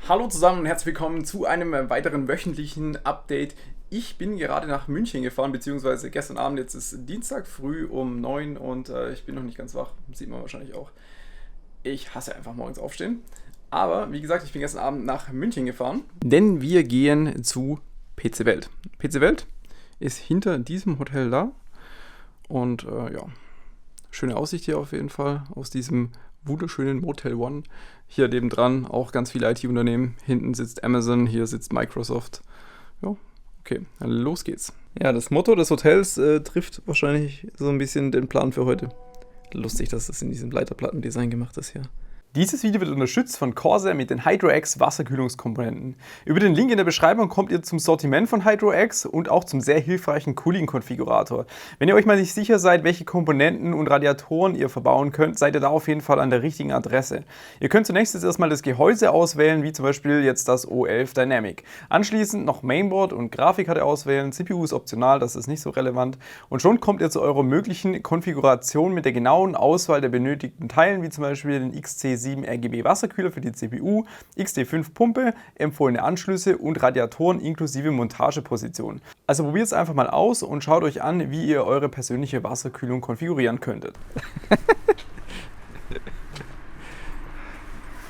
Hallo zusammen und herzlich willkommen zu einem weiteren wöchentlichen Update. Ich bin gerade nach München gefahren, beziehungsweise gestern Abend, jetzt ist Dienstag früh um 9 und ich bin noch nicht ganz wach, sieht man wahrscheinlich auch. Ich hasse einfach morgens aufstehen. Aber wie gesagt, ich bin gestern Abend nach München gefahren, denn wir gehen zu PC Welt. PC Welt ist hinter diesem Hotel da und ja, schöne Aussicht hier auf jeden Fall aus diesem wunderschönen Motel One. Hier nebendran auch ganz viele IT-Unternehmen. Hinten sitzt Amazon, hier sitzt Microsoft. Ja, okay, dann los geht's. Ja, das Motto des Hotels trifft wahrscheinlich so ein bisschen den Plan für heute. Lustig, dass das in diesem Leiterplattendesign gemacht ist hier. Dieses Video wird unterstützt von Corsair mit den HydroX Wasserkühlungskomponenten. Über den Link in der Beschreibung kommt ihr zum Sortiment von HydroX und auch zum sehr hilfreichen Cooling-Konfigurator. Wenn ihr euch mal nicht sicher seid, welche Komponenten und Radiatoren ihr verbauen könnt, seid ihr da auf jeden Fall an der richtigen Adresse. Ihr könnt zunächst jetzt erstmal das Gehäuse auswählen, wie zum Beispiel jetzt das O11 Dynamic. Anschließend noch Mainboard und Grafikkarte auswählen, CPU ist optional, das ist nicht so relevant. Und schon kommt ihr zu eurer möglichen Konfiguration mit der genauen Auswahl der benötigten Teilen, wie zum Beispiel den XC7 RGB Wasserkühler für die CPU, XT5 Pumpe, empfohlene Anschlüsse und Radiatoren inklusive Montageposition. Also probiert es einfach mal aus und schaut euch an, wie ihr eure persönliche Wasserkühlung konfigurieren könntet.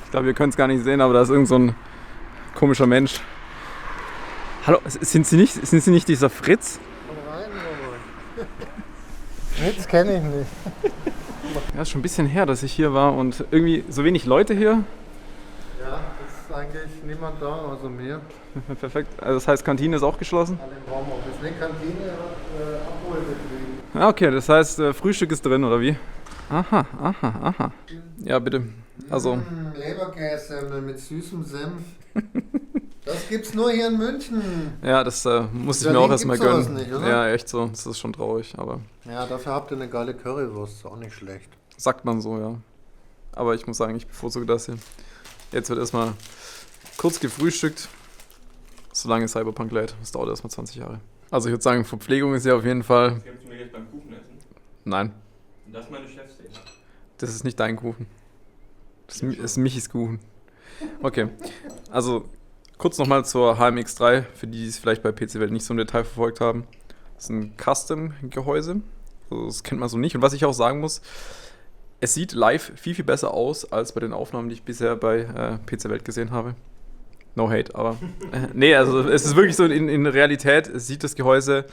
Ich glaube, ihr könnt es gar nicht sehen, aber da ist irgend so ein komischer Mensch. Hallo, sind Sie nicht dieser Fritz? Komm rein, Junge. Fritz kenne ich nicht. Ja, ist schon ein bisschen her, dass ich hier war und irgendwie so wenig Leute hier. Ja, es ist eigentlich niemand da außer mir. Perfekt. Also das heißt, Kantine ist auch geschlossen? Alle im Homeoffice. Ne, Kantine hat Abholbetrieb. Ja, okay, das heißt, Frühstück ist drin, oder wie? Aha. Ja, bitte. Also. Leberkässemmel mit süßem Senf. Das gibt's nur hier in München. Ja, das muss ich mir Berlin auch erstmal gibt's sowas gönnen. nicht, oder? Ja, echt so. Das ist schon traurig, aber Ja, dafür habt ihr eine geile Currywurst. Ist auch nicht schlecht. sagt man so, ja. Aber ich muss sagen, ich bevorzuge das hier. Jetzt wird erstmal kurz gefrühstückt, solange Cyberpunk lädt. Das dauert erstmal 20 Jahre. Also ich würde sagen, Verpflegung ist ja auf jeden Fall. Das gibst du mir jetzt beim Kuchen essen. Nein, Und das ist meine Chefszene. das ist nicht dein Kuchen. Das ist Michis Kuchen. Okay, also kurz nochmal zur HMX3, für die es vielleicht bei PC Welt nicht so im Detail verfolgt haben. Das ist ein Custom-Gehäuse. Also das kennt man so nicht. Und was ich auch sagen muss, es sieht live viel besser aus, als bei den Aufnahmen, die ich bisher bei PC Welt gesehen habe. No hate, aber nee, also es ist wirklich so, in Realität sieht das Gehäuse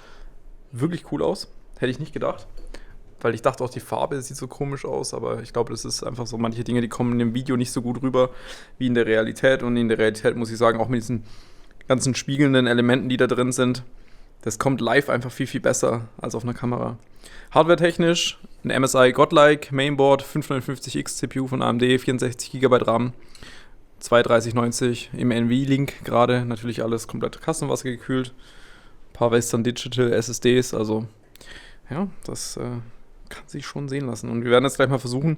wirklich cool aus. Hätte ich nicht gedacht. Weil ich dachte auch, die Farbe sieht so komisch aus, aber ich glaube, das ist einfach so, manche Dinge, die kommen in dem Video nicht so gut rüber wie in der Realität. Und in der Realität muss ich sagen, auch mit diesen ganzen spiegelnden Elementen, die da drin sind, das kommt live einfach viel besser als auf einer Kamera. Hardware-technisch, ein MSI Godlike Mainboard, 559X CPU von AMD, 64 GB RAM, 23090 im NV-Link gerade, natürlich alles komplett Custom Wasser gekühlt, ein paar Western Digital SSDs, also ja, das kann sich schon sehen lassen. Und wir werden jetzt gleich mal versuchen,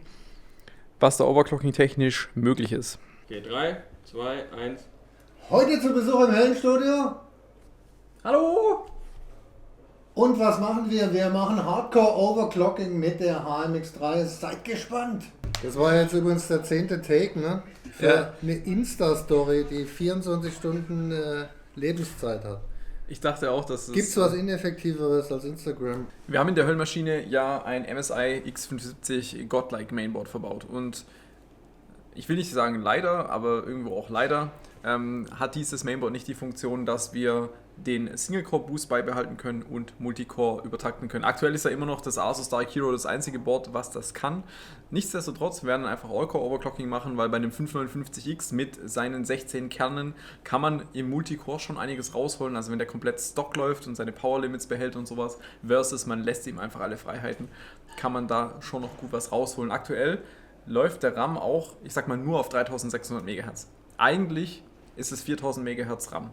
was da Overclocking technisch möglich ist. Okay, 3, 2, 1. Heute zu Besuch im Heldenstudio. Hallo! Und was machen wir? Wir machen Hardcore Overclocking mit der HMX3. Seid gespannt. Das war jetzt übrigens der 10. Take, ne? Für Ja. eine Insta-Story, die 24 Stunden Lebenszeit hat. Ich dachte auch, dass es... Gibt's was Ineffektiveres als Instagram? Wir haben in der Höllmaschine ja ein MSI X75 Godlike Mainboard verbaut. Und ich will nicht sagen leider, aber irgendwo auch leider, hat dieses Mainboard nicht die Funktion, dass wir den Single-Core-Boost beibehalten können und Multicore übertakten können. Aktuell ist ja immer noch das Asus Dark Hero das einzige Board, was das kann. Nichtsdestotrotz werden wir einfach All-Core-Overclocking machen, weil bei dem 559X mit seinen 16 Kernen kann man im Multicore schon einiges rausholen. Also wenn der komplett Stock läuft und seine Power-Limits behält und sowas, versus man lässt ihm einfach alle Freiheiten, kann man da schon noch gut was rausholen. Aktuell läuft der RAM auch, ich sag mal, nur auf 3600 MHz. Eigentlich ist es 4000 MHz RAM.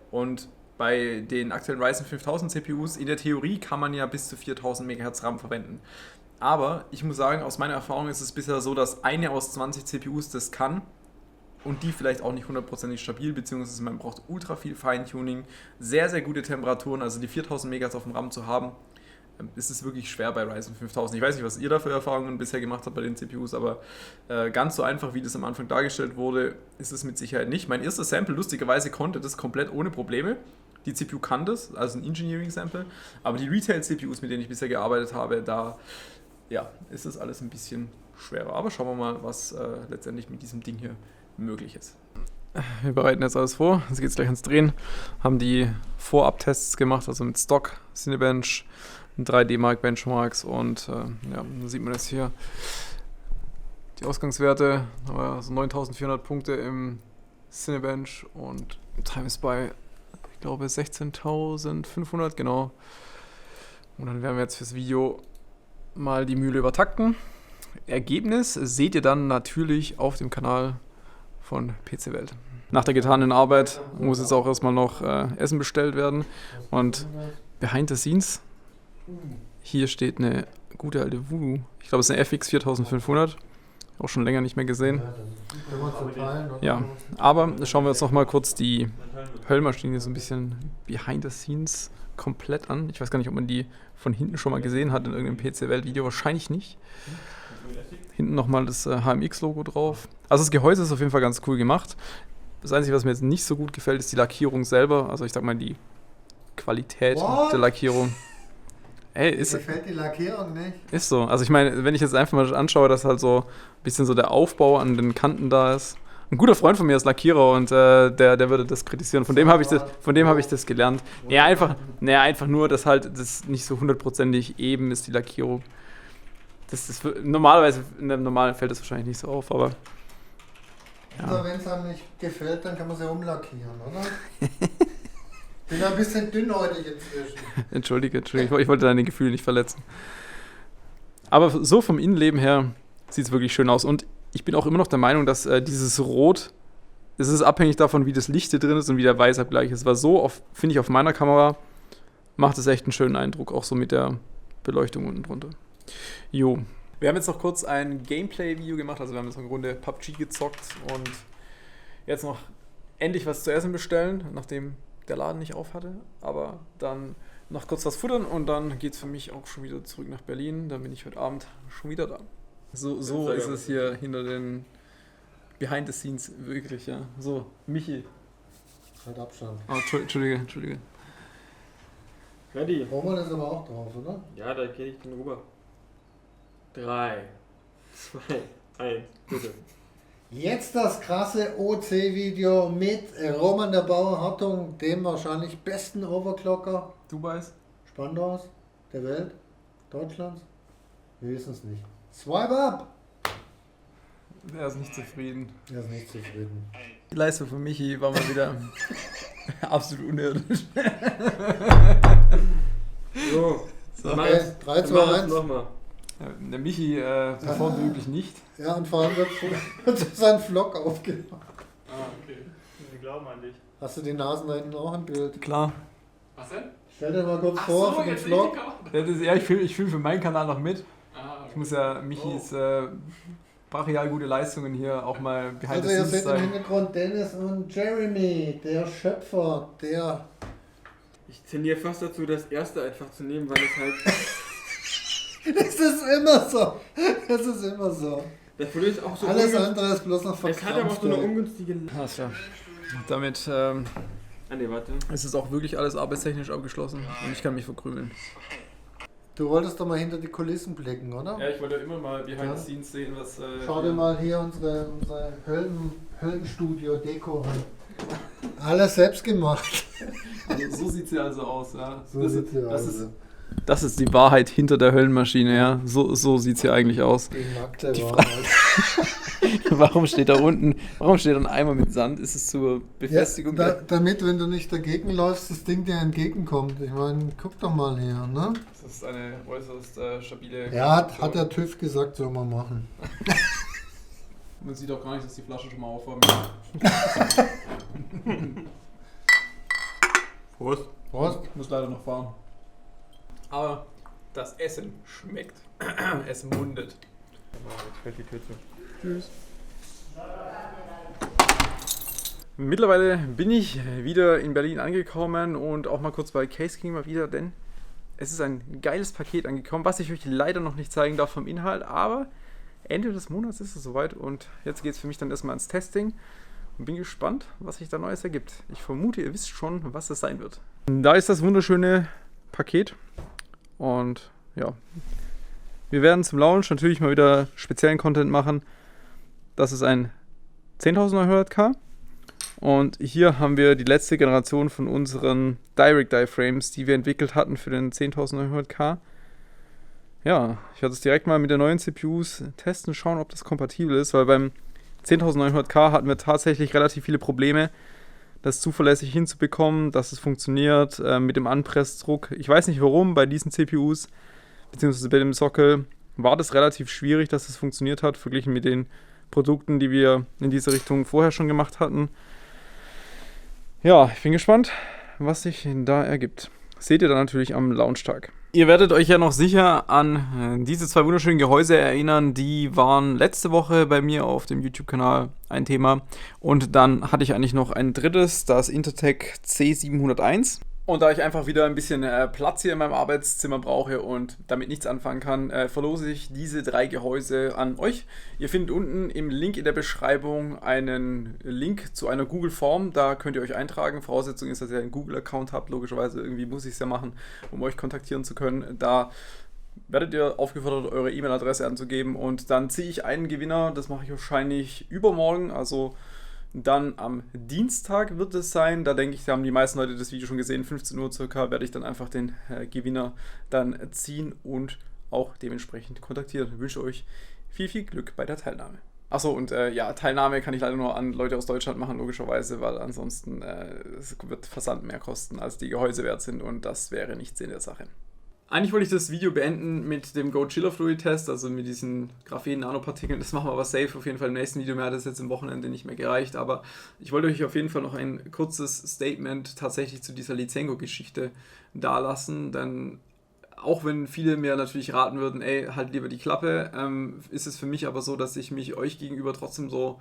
Und bei den aktuellen Ryzen 5000 CPUs, in der Theorie kann man ja bis zu 4000 MHz RAM verwenden. Aber ich muss sagen, aus meiner Erfahrung ist es bisher so, dass eine aus 20 CPUs das kann und die vielleicht auch nicht hundertprozentig stabil, beziehungsweise man braucht ultra viel Feintuning, sehr gute Temperaturen, also die 4000 MHz auf dem RAM zu haben, ist es wirklich schwer bei Ryzen 5000. Ich weiß nicht, was ihr da für Erfahrungen bisher gemacht habt bei den CPUs, aber ganz so einfach, wie das am Anfang dargestellt wurde, ist es mit Sicherheit nicht. Mein erster Sample, lustigerweise, konnte das komplett ohne Probleme. Die CPU kann das, also ein Engineering-Sample, aber die Retail-CPUs, mit denen ich bisher gearbeitet habe, da ist das alles ein bisschen schwerer. Aber schauen wir mal, was letztendlich mit diesem Ding hier möglich ist. Wir bereiten jetzt alles vor, jetzt geht es gleich ans Drehen. Haben die Vorabtests gemacht, also mit Stock, Cinebench, 3D-Mark Benchmarks und dann sieht man jetzt hier die Ausgangswerte. Haben wir also 9400 Punkte im Cinebench und Time ist bei, ich glaube, 16.500, genau. Und dann werden wir jetzt fürs Video mal die Mühle übertakten. Ergebnis seht ihr dann natürlich auf dem Kanal von PC Welt. Nach der getanen Arbeit muss jetzt auch erstmal noch Essen bestellt werden. Und behind the scenes, hier steht eine gute alte Voodoo. Ich glaube, es ist eine FX 4500. Auch schon länger nicht mehr gesehen. Ja, aber schauen wir uns noch mal kurz die Höllmaschine so ein bisschen behind the scenes komplett an. Ich weiß gar nicht, ob man die von hinten schon mal gesehen hat in irgendeinem PC Welt Video. Wahrscheinlich nicht. Hinten nochmal das HMX-Logo drauf. Also das Gehäuse ist auf jeden Fall ganz cool gemacht. Das Einzige, was mir jetzt nicht so gut gefällt, ist die Lackierung selber. Also ich sag mal die Qualität der Lackierung. Ey, Mir gefällt die Lackierung nicht. Ist so. Also ich meine, wenn ich jetzt einfach mal anschaue, dass halt so ein bisschen so der Aufbau an den Kanten da ist. Ein guter Freund von mir ist Lackierer und der würde das kritisieren. Von dem habe ich das gelernt. Einfach nur, dass halt das nicht so hundertprozentig eben ist, die Lackierung. Normalerweise, in einem normalen fällt das wahrscheinlich nicht so auf, aber ja. Also wenn es einem nicht gefällt, dann kann man sie umlackieren, oder? Bin ein bisschen dünnhäutig inzwischen. Entschuldige, ich wollte deine Gefühle nicht verletzen. Aber so vom Innenleben her sieht es wirklich schön aus. Und ich bin auch immer noch der Meinung, dass dieses Rot, es ist abhängig davon, wie das Licht hier drin ist und wie der Weißabgleich ist. Weil so, finde ich, auf meiner Kamera macht es echt einen schönen Eindruck, auch so mit der Beleuchtung unten drunter. Jo. Wir haben jetzt noch kurz ein Gameplay-Video gemacht, also wir haben jetzt eine Runde PUBG gezockt und jetzt noch endlich was zu essen bestellen, nachdem der Laden nicht auf hatte, aber dann noch kurz was futtern und dann geht es für mich auch schon wieder zurück nach Berlin, dann bin ich heute Abend schon wieder da. So ist es hier hinter den Behind the Scenes wirklich, ja. So, Michi. Halt Abstand. Oh, Entschuldige. Ready? Roman ist aber auch drauf, oder? Ja, da gehe ich dann rüber. 3, 2, 1, bitte. Jetzt das krasse OC-Video mit Roman der Bauer Hartung, dem wahrscheinlich besten Overclocker Dubais? Spandaus der Welt, Deutschlands. Wir wissen es nicht. Swipe up! Er ist nicht zufrieden. Er ist nicht zufrieden. Die Leistung von Michi war mal wieder absolut unirdisch. So, Okay, 3, 2, 1. nochmal. Der Michi performt wie üblich nicht. Ja, und vor allem wird sein Vlog aufgenommen. Okay. Wir glauben an dich. Hast du die Nasen da hinten auch im Bild? Klar. Was denn? Stell dir mal kurz vor für den Vlog. Ich fühle für meinen Kanal noch mit. Ich muss ja Michis brachial gute Leistungen hier auch mal behind Also the ihr scenes seht im zeigen. Hintergrund Dennis und Jeremy, der Schöpfer, der... Ich tendiere fast dazu, das erste einfach zu nehmen, weil es halt. Es ist immer so. Es ist immer so. Das Problem ist auch so. Alles andere ist bloß noch Es hat aber auch so eine verkrampft. ungünstige. Alles klar. Damit Ah ne, warte. ist es auch wirklich alles arbeitstechnisch abgeschlossen und ich kann mich verkrümeln. Du wolltest doch mal hinter die Kulissen blicken, oder? Ja, ich wollte immer mal behind Ja. the scenes sehen, was... Schau dir mal hier unsere Höllenstudio-Deko an. Alles selbst gemacht. Also, so sieht sie also aus, ja. So sieht sie aus. Das ist die Wahrheit hinter der Höllenmaschine, ja. So sieht sie eigentlich aus. Die nackte Die Wahrheit. Warum steht da ein Eimer mit Sand? Ist es zur Befestigung? Ja, damit, wenn du nicht dagegen läufst, das Ding dir entgegenkommt. Ich meine, guck doch mal her, ne? Das ist eine äußerst stabile... Ja, hat der TÜV gesagt, soll man machen. Man sieht auch gar nicht, dass die Flasche schon mal auf war. Prost. Prost. Ich muss leider noch fahren. Aber das Essen schmeckt. Es mundet. Jetzt fällt die Tür zu. Tschüss. Mittlerweile bin ich wieder in Berlin angekommen und auch mal kurz bei Case King mal wieder, denn es ist ein geiles Paket angekommen, was ich euch leider noch nicht zeigen darf vom Inhalt, aber Ende des Monats ist es soweit und jetzt geht es für mich dann erstmal ins Testing und bin gespannt, was sich da Neues ergibt. Ich vermute, ihr wisst schon, was es sein wird. Da ist das wunderschöne Paket und ja, wir werden zum Launch natürlich mal wieder speziellen Content machen. Das ist ein 10.000er HRK. Und hier haben wir die letzte Generation von unseren Direct Die Frames, die wir entwickelt hatten für den 10.000er HRK. Ja, ich werde es direkt mal mit den neuen CPUs testen, schauen, ob das kompatibel ist, weil beim 10.000er HRK hatten wir tatsächlich relativ viele Probleme, das zuverlässig hinzubekommen, dass es funktioniert mit dem Anpressdruck. Ich weiß nicht warum, bei diesen CPUs, beziehungsweise bei dem Sockel, war das relativ schwierig, dass es funktioniert hat, verglichen mit den Produkten, die wir in diese Richtung vorher schon gemacht hatten. Ja, ich bin gespannt, was sich da ergibt. Seht ihr dann natürlich am Launchtag. Ihr werdet euch ja noch sicher an diese zwei wunderschönen Gehäuse erinnern. Die waren letzte Woche bei mir auf dem YouTube-Kanal ein Thema. Und dann hatte ich eigentlich noch ein drittes, das Intertech C701. Und da ich einfach wieder ein bisschen Platz hier in meinem Arbeitszimmer brauche und damit nichts anfangen kann, verlose ich diese 3 Gehäuse an euch. Ihr findet unten im Link in der Beschreibung einen Link zu einer Google-Form. Da könnt ihr euch eintragen. Voraussetzung ist, dass ihr einen Google-Account habt. Logischerweise irgendwie muss ich es ja machen, um euch kontaktieren zu können. Da werdet ihr aufgefordert, eure E-Mail-Adresse anzugeben und dann ziehe ich einen Gewinner. Das mache ich wahrscheinlich übermorgen, also dann am Dienstag wird es sein, da denke ich, da haben die meisten Leute das Video schon gesehen, 15 Uhr circa, werde ich dann einfach den Gewinner dann ziehen und auch dementsprechend kontaktieren. Ich wünsche euch viel, viel Glück bei der Teilnahme. Achso, und ja, Teilnahme kann ich leider nur an Leute aus Deutschland machen, logischerweise, weil ansonsten es wird Versand mehr kosten, als die Gehäuse wert sind und das wäre nicht Sinn der Sache. Eigentlich wollte ich das Video beenden mit dem Go Chiller Fluid Test, also mit diesen Graphen-Nanopartikeln. Das machen wir aber safe auf jeden Fall im nächsten Video. Mir hat das jetzt am Wochenende nicht mehr gereicht, aber ich wollte euch auf jeden Fall noch ein kurzes Statement tatsächlich zu dieser Lizengo-Geschichte dalassen, denn auch wenn viele mir natürlich raten würden, ey, halt lieber die Klappe, ist es für mich aber so, dass ich mich euch gegenüber trotzdem so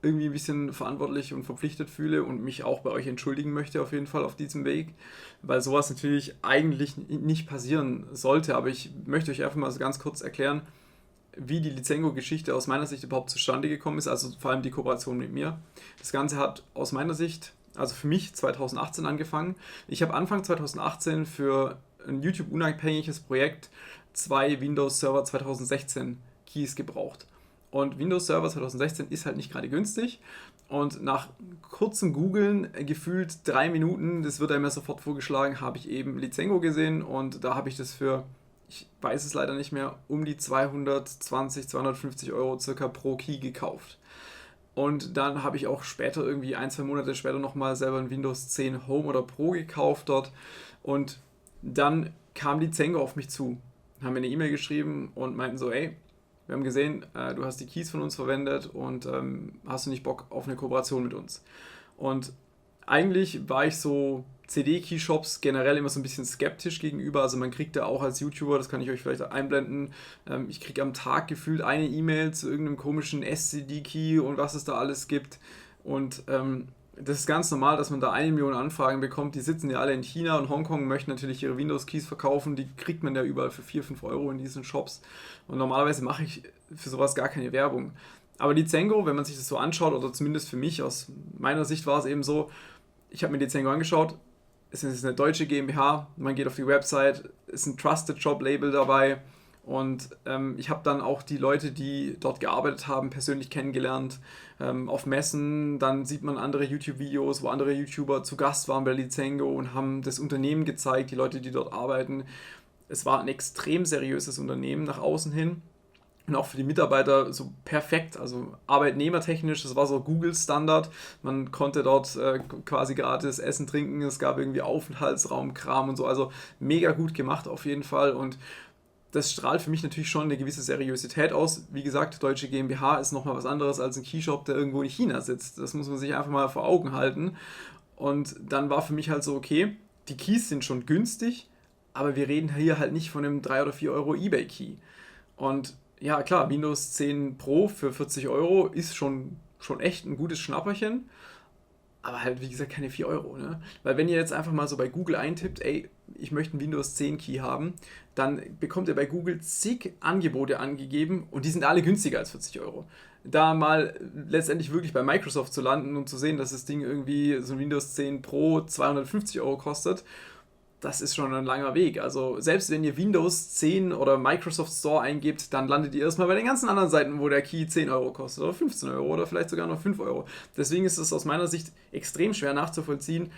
irgendwie ein bisschen verantwortlich und verpflichtet fühle und mich auch bei euch entschuldigen möchte auf jeden Fall auf diesem Weg, weil sowas natürlich eigentlich nicht passieren sollte, aber ich möchte euch einfach mal so ganz kurz erklären, wie die Lizengo-Geschichte aus meiner Sicht überhaupt zustande gekommen ist, also vor allem die Kooperation mit mir. Das Ganze hat aus meiner Sicht, also für mich 2018 angefangen. Ich habe Anfang 2018 für ein YouTube-unabhängiges Projekt 2 Windows Server 2016 Keys gebraucht. Und Windows Server 2016 ist halt nicht gerade günstig. Und nach kurzem Googeln, gefühlt 3 Minuten, das wird einem ja sofort vorgeschlagen, habe ich eben Lizengo gesehen und da habe ich das für, ich weiß es leider nicht mehr, um die 220, 250 Euro circa pro Key gekauft. Und dann habe ich auch später, irgendwie 1, 2 Monate später nochmal selber ein Windows 10 Home oder Pro gekauft dort. Und dann kam Lizengo auf mich zu, haben mir eine E-Mail geschrieben und meinten so, ey, wir haben gesehen, du hast die Keys von uns verwendet und hast du nicht Bock auf eine Kooperation mit uns? Und eigentlich war ich so CD-Keyshops generell immer so ein bisschen skeptisch gegenüber. Also man kriegt da auch als YouTuber, das kann ich euch vielleicht einblenden, ich kriege am Tag gefühlt eine E-Mail zu irgendeinem komischen SCD-Key und was es da alles gibt. Und das ist ganz normal, dass man da 1 Million Anfragen bekommt. Die sitzen ja alle in China und Hongkong und möchten natürlich ihre Windows-Keys verkaufen. Die kriegt man ja überall für 4, 5 Euro in diesen Shops. Und normalerweise mache ich für sowas gar keine Werbung. Aber Lizengo, wenn man sich das so anschaut, oder zumindest für mich, aus meiner Sicht war es eben so, ich habe mir Lizengo angeschaut, es ist eine deutsche GmbH, man geht auf die Website, ist ein Trusted Job Label dabei. Und ich habe dann auch die Leute, die dort gearbeitet haben, persönlich kennengelernt, auf Messen. Dann sieht man andere YouTube-Videos, wo andere YouTuber zu Gast waren bei Lizengo und haben das Unternehmen gezeigt, die Leute, die dort arbeiten. Es war ein extrem seriöses Unternehmen nach außen hin und auch für die Mitarbeiter so perfekt, also arbeitnehmertechnisch, das war so Google-Standard. Man konnte dort quasi gratis essen, trinken, es gab irgendwie Aufenthaltsraum, Kram und so, also mega gut gemacht auf jeden Fall und das strahlt für mich natürlich schon eine gewisse Seriosität aus. Wie gesagt, deutsche GmbH ist nochmal was anderes als ein Keyshop, der irgendwo in China sitzt. Das muss man sich einfach mal vor Augen halten. Und dann war für mich halt so, okay, die Keys sind schon günstig, aber wir reden hier halt nicht von einem 3 oder 4 Euro eBay-Key. Und ja, klar, Windows 10 Pro für 40 Euro ist schon echt ein gutes Schnapperchen. Aber halt, wie gesagt, keine 4 Euro, ne? Weil wenn ihr jetzt einfach mal so bei Google eintippt, ey, ich möchte einen Windows 10 Key haben, dann bekommt ihr bei Google zig Angebote angegeben und die sind alle günstiger als 40 Euro. Da mal letztendlich wirklich bei Microsoft zu landen und zu sehen, dass das Ding irgendwie so ein Windows 10 Pro 250 Euro kostet, das ist schon ein langer Weg. Also selbst wenn ihr Windows 10 oder Microsoft Store eingebt, dann landet ihr erstmal bei den ganzen anderen Seiten, wo der Key 10 Euro kostet oder 15 Euro oder vielleicht sogar noch 5 Euro. Deswegen ist es aus meiner Sicht extrem schwer nachzuvollziehen,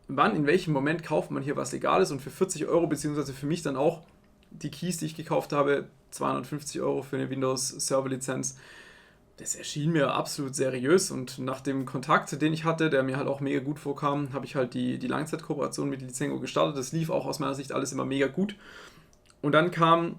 wann, in welchem Moment kauft man hier was Legales und für 40 Euro, beziehungsweise für mich dann auch die Keys, die ich gekauft habe, 250 Euro für eine Windows Server Lizenz. Das erschien mir absolut seriös und nach dem Kontakt, den ich hatte, der mir halt auch mega gut vorkam, habe ich halt die Langzeitkooperation mit Lizengo gestartet. Das lief auch aus meiner Sicht alles immer mega gut. Und dann kam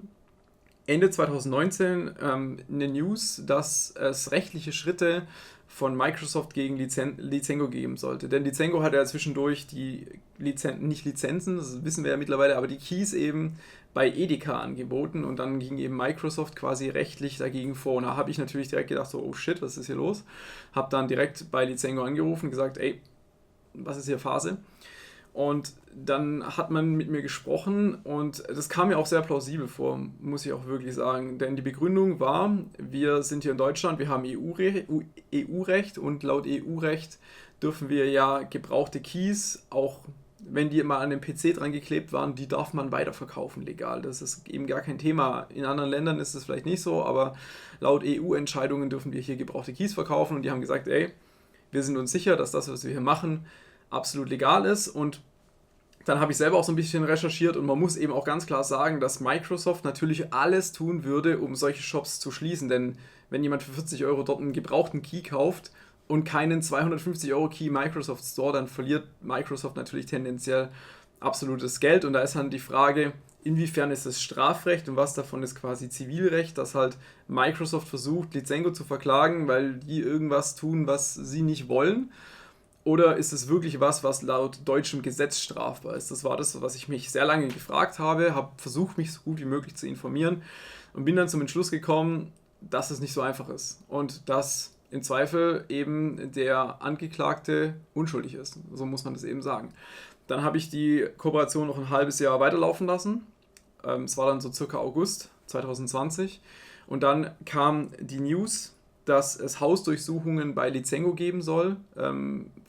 Ende 2019 eine News, dass es rechtliche Schritte von Microsoft gegen Lizengo geben sollte. Denn Lizengo hat ja zwischendurch die nicht Lizenzen, das wissen wir ja mittlerweile, aber die Keys eben bei Edeka angeboten und dann ging eben Microsoft quasi rechtlich dagegen vor. Und da habe ich natürlich direkt gedacht, so, oh shit, was ist hier los? Habe dann direkt bei Lizengo angerufen und gesagt, ey, was ist hier Phase? Und dann hat man mit mir gesprochen und das kam mir auch sehr plausibel vor, muss ich auch wirklich sagen. Denn die Begründung war, wir sind hier in Deutschland, wir haben EU-Recht und laut EU-Recht dürfen wir ja gebrauchte Keys, auch wenn die mal an den PC dran geklebt waren, die darf man weiterverkaufen legal. Das ist eben gar kein Thema. In anderen Ländern ist es vielleicht nicht so, aber laut EU-Entscheidungen dürfen wir hier gebrauchte Keys verkaufen und die haben gesagt, ey, wir sind uns sicher, dass das, was wir hier machen, absolut legal ist. Und dann habe ich selber auch so ein bisschen recherchiert und man muss eben auch ganz klar sagen, dass Microsoft natürlich alles tun würde, um solche Shops zu schließen. Denn wenn jemand für 40 Euro dort einen gebrauchten Key kauft und keinen 250 Euro Key Microsoft Store, dann verliert Microsoft natürlich tendenziell absolutes Geld. Und da ist dann die Frage, inwiefern ist es Strafrecht und was davon ist quasi Zivilrecht, dass halt Microsoft versucht, Lizengo zu verklagen, weil die irgendwas tun, was sie nicht wollen. Oder ist es wirklich was laut deutschem Gesetz strafbar ist? Das war das, was ich mich sehr lange gefragt habe versucht, mich so gut wie möglich zu informieren und bin dann zum Entschluss gekommen, dass es nicht so einfach ist und dass im Zweifel eben der Angeklagte unschuldig ist. So muss man das eben sagen. Dann habe ich die Kooperation noch ein halbes Jahr weiterlaufen lassen. Es war dann so circa August 2020 und dann kam die News, dass es Hausdurchsuchungen bei Lizengo geben soll,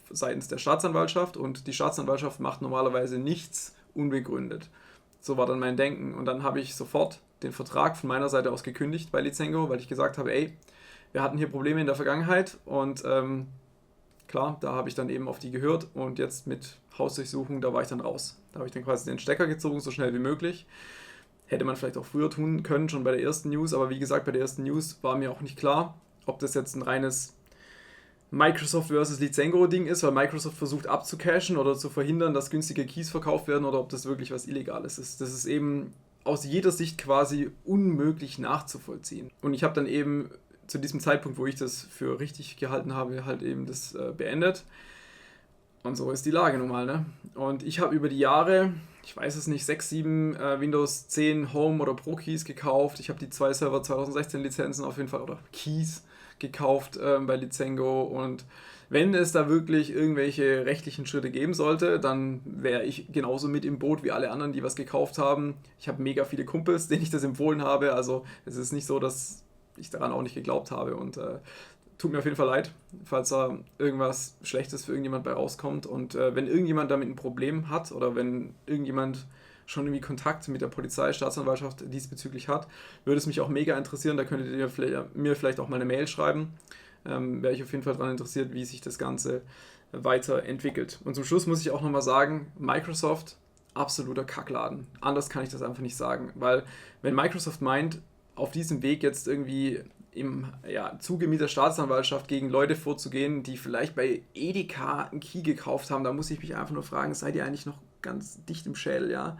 seitens der Staatsanwaltschaft und die Staatsanwaltschaft macht normalerweise nichts unbegründet. So war dann mein Denken und dann habe ich sofort den Vertrag von meiner Seite aus gekündigt bei Lizengo, weil ich gesagt habe, ey, wir hatten hier Probleme in der Vergangenheit und klar, da habe ich dann eben auf die gehört und jetzt mit Hausdurchsuchung, da war ich dann raus. Da habe ich dann quasi den Stecker gezogen, so schnell wie möglich. Hätte man vielleicht auch früher tun können, schon bei der ersten News, aber wie gesagt, bei der ersten News war mir auch nicht klar, ob das jetzt ein reines Microsoft versus Lizengo-Ding ist, weil Microsoft versucht abzucashen oder zu verhindern, dass günstige Keys verkauft werden oder ob das wirklich was Illegales ist. Das ist eben aus jeder Sicht quasi unmöglich nachzuvollziehen. Und ich habe dann eben zu diesem Zeitpunkt, wo ich das für richtig gehalten habe, halt eben das beendet. Und so ist die Lage nun mal, ne? Und ich habe über die Jahre, ich weiß es nicht, 6, 7 Windows 10 Home oder Pro Keys gekauft. Ich habe die 2 Server 2016 Lizenzen auf jeden Fall, oder Keys gekauft bei Lizengo und wenn es da wirklich irgendwelche rechtlichen Schritte geben sollte, dann wäre ich genauso mit im Boot wie alle anderen, die was gekauft haben. Ich habe mega viele Kumpels, denen ich das empfohlen habe, also es ist nicht so, dass ich daran auch nicht geglaubt habe und tut mir auf jeden Fall leid, falls da irgendwas Schlechtes für irgendjemand bei rauskommt und wenn irgendjemand damit ein Problem hat oder wenn irgendjemand schon irgendwie Kontakt mit der Polizei, Staatsanwaltschaft diesbezüglich hat, würde es mich auch mega interessieren. Da könntet ihr mir vielleicht auch mal eine Mail schreiben. Wäre ich auf jeden Fall daran interessiert, wie sich das Ganze weiterentwickelt. Und zum Schluss muss ich auch nochmal sagen, Microsoft, absoluter Kackladen. Anders kann ich das einfach nicht sagen, weil wenn Microsoft meint, auf diesem Weg jetzt irgendwie im Zuge mit der Staatsanwaltschaft gegen Leute vorzugehen, die vielleicht bei Edeka einen Key gekauft haben, da muss ich mich einfach nur fragen, seid ihr eigentlich noch ganz dicht im Schädel, ja?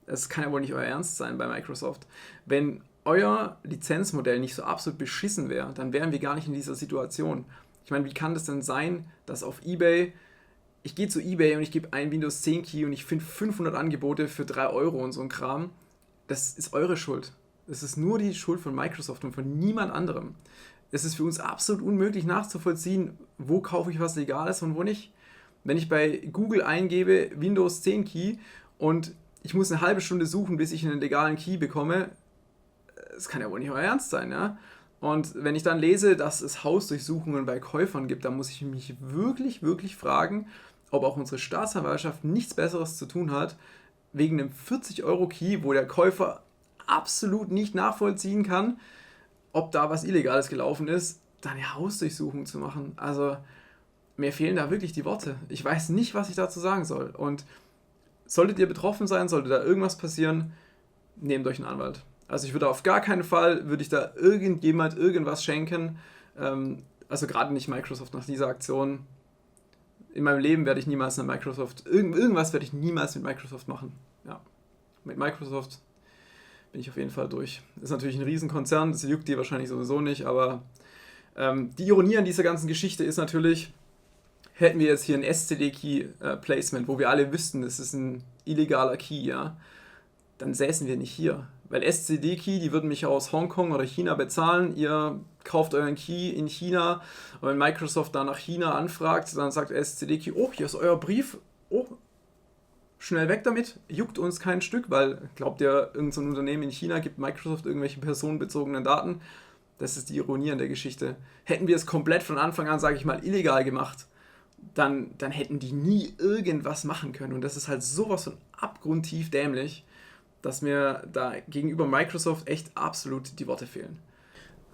Es kann ja wohl nicht euer Ernst sein bei Microsoft. Wenn euer Lizenzmodell nicht so absolut beschissen wäre, dann wären wir gar nicht in dieser Situation. Ich meine, wie kann das denn sein, dass auf eBay, ich gehe zu eBay und ich gebe einen Windows 10 Key und ich finde 500 Angebote für 3 Euro und so ein Kram. Das ist eure Schuld. Das ist nur die Schuld von Microsoft und von niemand anderem. Es ist für uns absolut unmöglich nachzuvollziehen, wo kaufe ich was Legales und wo nicht. Wenn ich bei Google eingebe Windows 10 Key und ich muss eine halbe Stunde suchen, bis ich einen legalen Key bekomme. Das kann ja wohl nicht euer Ernst sein, ja? Und wenn ich dann lese, dass es Hausdurchsuchungen bei Käufern gibt, dann muss ich mich wirklich, wirklich fragen, ob auch unsere Staatsanwaltschaft nichts Besseres zu tun hat, wegen einem 40-Euro-Key, wo der Käufer absolut nicht nachvollziehen kann, ob da was Illegales gelaufen ist, da eine Hausdurchsuchung zu machen. Also mir fehlen da wirklich die Worte. Ich weiß nicht, was ich dazu sagen soll. Und solltet ihr betroffen sein, sollte da irgendwas passieren, nehmt euch einen Anwalt. Also ich würde auf gar keinen Fall, würde ich da irgendjemand irgendwas schenken. Also gerade nicht Microsoft nach dieser Aktion. In meinem Leben werde ich niemals eine Microsoft, irgendwas werde ich niemals mit Microsoft machen. Ja, mit Microsoft bin ich auf jeden Fall durch. Ist natürlich ein Riesenkonzern, das juckt die wahrscheinlich sowieso nicht, aber die Ironie an dieser ganzen Geschichte ist natürlich, hätten wir jetzt hier ein SCD-Key-Placement, wo wir alle wüssten, das ist ein illegaler Key, ja, dann säßen wir nicht hier. Weil SCD-Key, die würden mich aus Hongkong oder China bezahlen, ihr kauft euren Key in China und wenn Microsoft da nach China anfragt, dann sagt SCD-Key, oh, hier ist euer Brief, oh, schnell weg damit, juckt uns kein Stück, weil, glaubt ihr, irgendein Unternehmen in China gibt Microsoft irgendwelche personenbezogenen Daten? Das ist die Ironie an der Geschichte. Hätten wir es komplett von Anfang an, sage ich mal, illegal gemacht, dann hätten die nie irgendwas machen können und das ist halt sowas von abgrundtief dämlich, dass mir da gegenüber Microsoft echt absolut die Worte fehlen.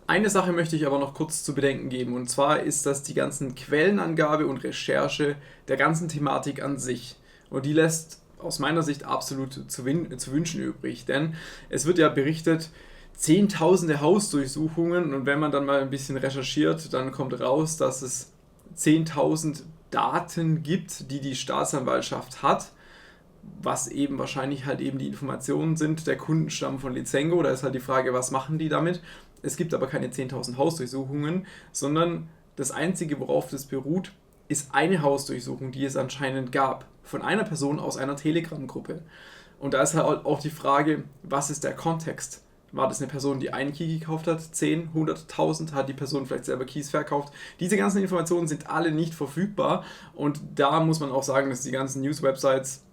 Eine Sache möchte ich aber noch kurz zu bedenken geben, und zwar ist das die ganzen Quellenangabe und Recherche der ganzen Thematik an sich. Und die lässt aus meiner Sicht absolut zu wünschen übrig, denn es wird ja berichtet, zehntausende Hausdurchsuchungen, und wenn man dann mal ein bisschen recherchiert, dann kommt raus, dass es 10.000 Daten gibt, die die Staatsanwaltschaft hat, was eben wahrscheinlich halt eben die Informationen sind, der Kundenstamm von Lizengo. Da ist halt die Frage, was machen die damit? Es gibt aber keine 10.000 Hausdurchsuchungen, sondern das Einzige, worauf das beruht, ist eine Hausdurchsuchung, die es anscheinend gab, von einer Person aus einer Telegram-Gruppe. Und da ist halt auch die Frage, was ist der Kontext? War das eine Person, die einen Key gekauft hat? 10, 100.000? Hat die Person vielleicht selber Keys verkauft? Diese ganzen Informationen sind alle nicht verfügbar und da muss man auch sagen, dass die ganzen News-Websites,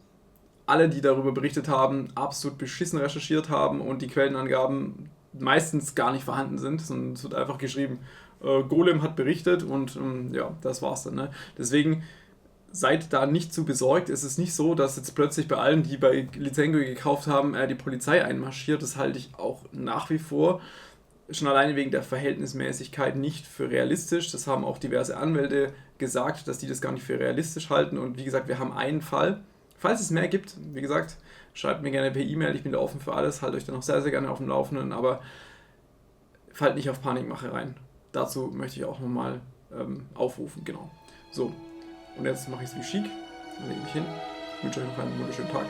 alle, die darüber berichtet haben, absolut beschissen recherchiert haben und die Quellenangaben meistens gar nicht vorhanden sind, sondern es wird einfach geschrieben, Golem hat berichtet und ja, das war's dann. Ne? Deswegen seid da nicht zu besorgt. Es ist nicht so, dass jetzt plötzlich bei allen, die bei Lizengo gekauft haben, die Polizei einmarschiert. Das halte ich auch nach wie vor schon alleine wegen der Verhältnismäßigkeit nicht für realistisch. Das haben auch diverse Anwälte gesagt, dass die das gar nicht für realistisch halten. Und wie gesagt, wir haben einen Fall. Falls es mehr gibt, wie gesagt, schreibt mir gerne per E-Mail, ich bin da offen für alles, haltet euch dann auch sehr, sehr gerne auf dem Laufenden, aber fallt nicht auf Panikmache rein. Dazu möchte ich auch nochmal aufrufen, genau. So, und jetzt mache ich es wie chic, dann lege ich mich hin, wünsche euch noch einen wunderschönen Tag.